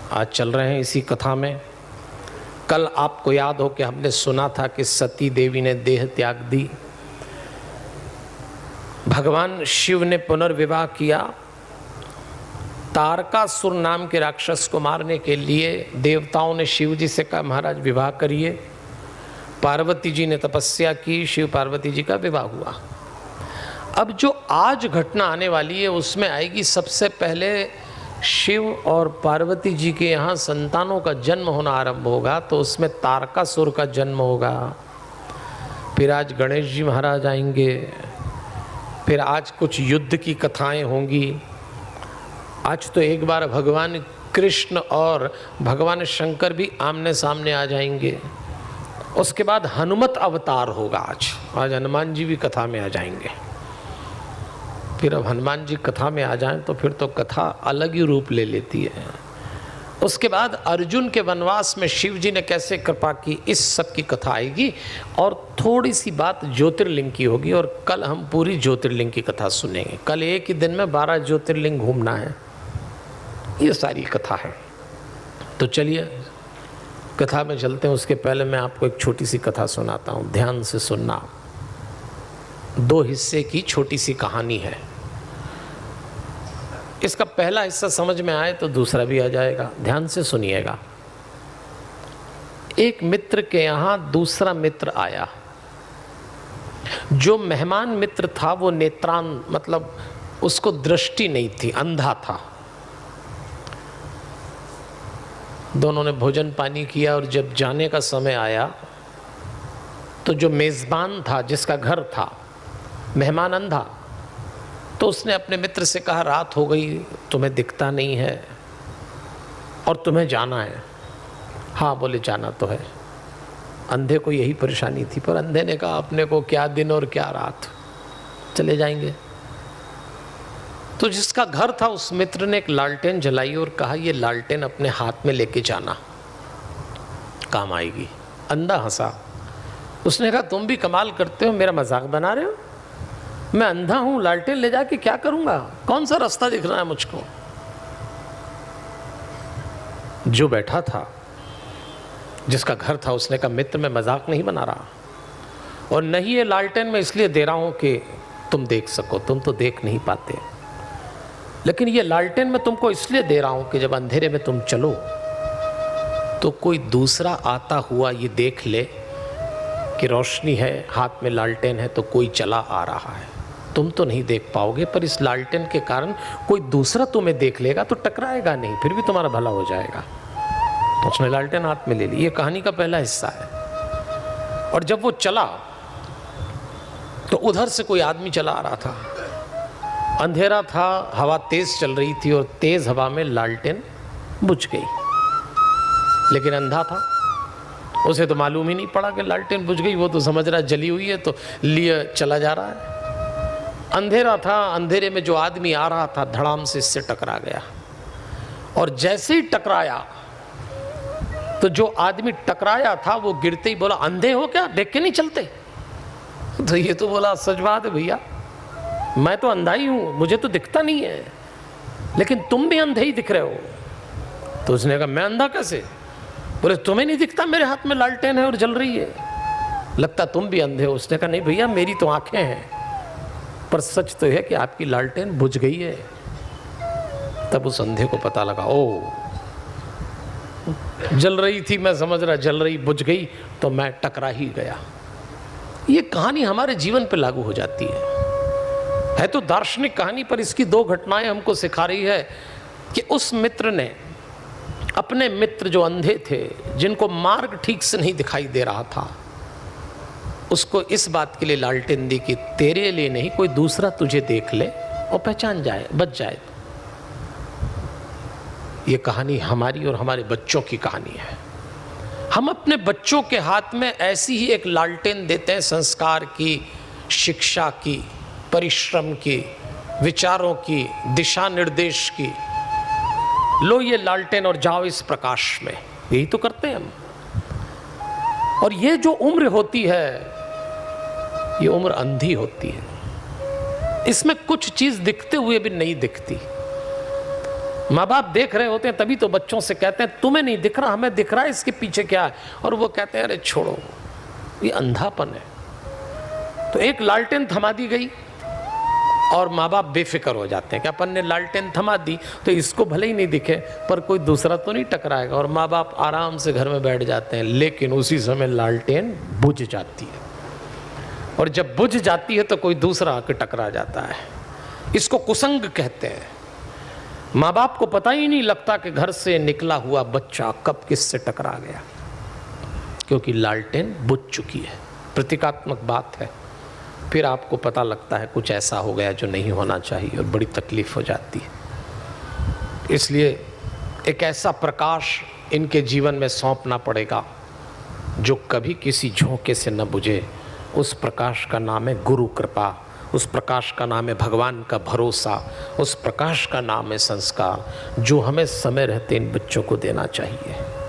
आज चल रहे हैं इसी कथा में। कल आपको याद हो कि हमने सुना था कि सती देवी ने देह त्याग दी, भगवान शिव ने पुनर्विवाह किया। तारकासुर नाम के राक्षस को मारने के लिए देवताओं ने शिव जी से कहा महाराज विवाह करिए। पार्वती जी ने तपस्या की, शिव पार्वती जी का विवाह हुआ। अब जो आज घटना आने वाली है उसमें आएगी सबसे पहले शिव और पार्वती जी के यहाँ संतानों का जन्म होना आरंभ होगा, तो उसमें तारकासुर का जन्म होगा। फिर आज गणेश जी महाराज आएंगे, फिर आज कुछ युद्ध की कथाएं होंगी। आज तो एक बार भगवान कृष्ण और भगवान शंकर भी आमने सामने आ जाएंगे। उसके बाद हनुमत अवतार होगा। आज हनुमान जी भी कथा में आ जाएंगे। फिर अब हनुमान जी कथा में आ जाएं तो फिर तो कथा अलग ही रूप ले लेती है। उसके बाद अर्जुन के वनवास में शिव जी ने कैसे कृपा की, इस सब की कथा आएगी। और थोड़ी सी बात ज्योतिर्लिंग की होगी, और कल हम पूरी ज्योतिर्लिंग की कथा सुनेंगे। कल एक ही दिन में 12 ज्योतिर्लिंग घूमना है, ये सारी कथा है। तो चलिए कथा में चलते हैं। उसके पहले मैं आपको एक छोटी सी कथा सुनाता हूँ, ध्यान से सुनना। 2 हिस्से की छोटी सी कहानी है। इसका पहला हिस्सा समझ में आए तो दूसरा भी आ जाएगा। ध्यान से सुनिएगा। एक मित्र के यहाँ दूसरा मित्र आया। जो मेहमान मित्र था वो नेत्रान, मतलब उसको दृष्टि नहीं थी, अंधा था। दोनों ने भोजन पानी किया और जब जाने का समय आया तो जो मेज़बान था, जिसका घर था, मेहमान अंधा, तो उसने अपने मित्र से कहा रात हो गई, तुम्हें दिखता नहीं है और तुम्हें जाना है। हाँ बोले जाना तो है। अंधे को यही परेशानी थी, पर अंधे ने कहा अपने को क्या दिन और क्या रात, चले जाएंगे। तो जिसका घर था उस मित्र ने एक लालटेन जलाई और कहा ये लालटेन अपने हाथ में लेके जाना, काम आएगी। अंधा हंसा। उसने कहा तुम भी कमाल करते हो, मेरा मजाक बना रहे हो? मैं अंधा हूं, लालटेन ले जाके क्या करूंगा? कौन सा रास्ता दिख रहा है मुझको? जो बैठा था, जिसका घर था, उसने कहा मित्र मैं मजाक नहीं बना रहा, और नहीं ये लालटेन मैं इसलिए दे रहा हूं कि तुम देख सको, तुम तो देख नहीं पाते, लेकिन ये लालटेन मैं तुमको इसलिए दे रहा हूं कि जब अंधेरे में तुम चलो तो कोई दूसरा आता हुआ ये देख ले कि रोशनी है, हाथ में लालटेन है, तो कोई चला आ रहा है। तुम तो नहीं देख पाओगे, पर इस लालटेन के कारण कोई दूसरा तुम्हें देख लेगा तो टकराएगा नहीं, फिर भी तुम्हारा भला हो जाएगा। तो उसने लालटेन हाथ में ले ली। ये कहानी का पहला हिस्सा है। और जब वो चला तो उधर से कोई आदमी चला आ रहा था। अंधेरा था, हवा तेज चल रही थी, और तेज हवा में लालटेन बुझ गई। लेकिन अंधा था, उसे तो मालूम ही नहीं पड़ा कि लालटेन बुझ गई। वो तो समझ रहा जली हुई है तो लिए चला जा रहा है। अंधेरा था, अंधेरे में जो आदमी आ रहा था धड़ाम से इससे टकरा गया। और जैसे ही टकराया तो जो आदमी टकराया था वो गिरते ही बोला अंधे हो क्या, देख के नहीं चलते? तो ये तो बोला सच बात है भैया, मैं तो अंधा ही हूं, मुझे तो दिखता नहीं है, लेकिन तुम भी अंधे ही दिख रहे हो। तो उसने कहा मैं अंधा कैसे? बोले तुम्हें नहीं दिखता, मेरे हाथ में लालटेन है और जल रही है, लगता तुम भी अंधे हो। उसने कहा नहीं भैया मेरी तो आंखें हैं, पर सच तो है कि आपकी लालटेन बुझ गई है। तब उस अंधे को पता लगा ओ जल रही थी, मैं समझ रहा जल रही, बुझ गई तो मैं टकरा ही गया। ये कहानी हमारे जीवन पे लागू हो जाती है तो दार्शनिक कहानी, पर इसकी 2 घटनाएं हमको सिखा रही है कि उस मित्र ने अपने मित्र जो अंधे थे, जिनको मार्ग ठीक से नहीं दिखाई दे रहा था, उसको इस बात के लिए लालटेन दी कि तेरे लिए नहीं, कोई दूसरा तुझे देख ले और पहचान जाए, बच जाए। ये कहानी हमारी और हमारे बच्चों की कहानी है। हम अपने बच्चों के हाथ में ऐसी ही एक लालटेन देते हैं, संस्कार की, शिक्षा की, परिश्रम की, विचारों की, दिशा निर्देश की। लो ये लालटेन और जाओ इस प्रकाश में, यही तो करते हैं हम। और ये जो उम्र होती है, ये उम्र अंधी होती है। इसमें कुछ चीज दिखते हुए भी नहीं दिखती। माँ बाप देख रहे होते हैं तभी तो बच्चों से कहते हैं तुम्हें नहीं दिख रहा, हमें दिख रहा है, इसके पीछे क्या है। और वो कहते हैं अरे छोड़ो, ये अंधापन है। तो एक लालटेन थमा दी गई और माँ बाप बेफिक्र हो जाते हैं कि अपन ने लालटेन थमा दी तो इसको भले ही नहीं दिखे पर कोई दूसरा तो नहीं टकराएगा, और माँ बाप आराम से घर में बैठ जाते हैं। लेकिन उसी समय लालटेन बुझ जाती है, और जब बुझ जाती है तो कोई दूसरा आके टकरा जाता है। इसको कुसंग कहते हैं। माँ बाप को पता ही नहीं लगता कि घर से निकला हुआ बच्चा कब किससे टकरा गया, क्योंकि लालटेन बुझ चुकी है। प्रतीकात्मक बात है। फिर आपको पता लगता है कुछ ऐसा हो गया जो नहीं होना चाहिए, और बड़ी तकलीफ हो जाती है। इसलिए एक ऐसा प्रकाश इनके जीवन में सौंपना पड़ेगा जो कभी किसी झोंके से न बुझे। उस प्रकाश का नाम है गुरु कृपा, उस प्रकाश का नाम है भगवान का भरोसा, उस प्रकाश का नाम है संस्कार, जो हमें समय रहते इन बच्चों को देना चाहिए।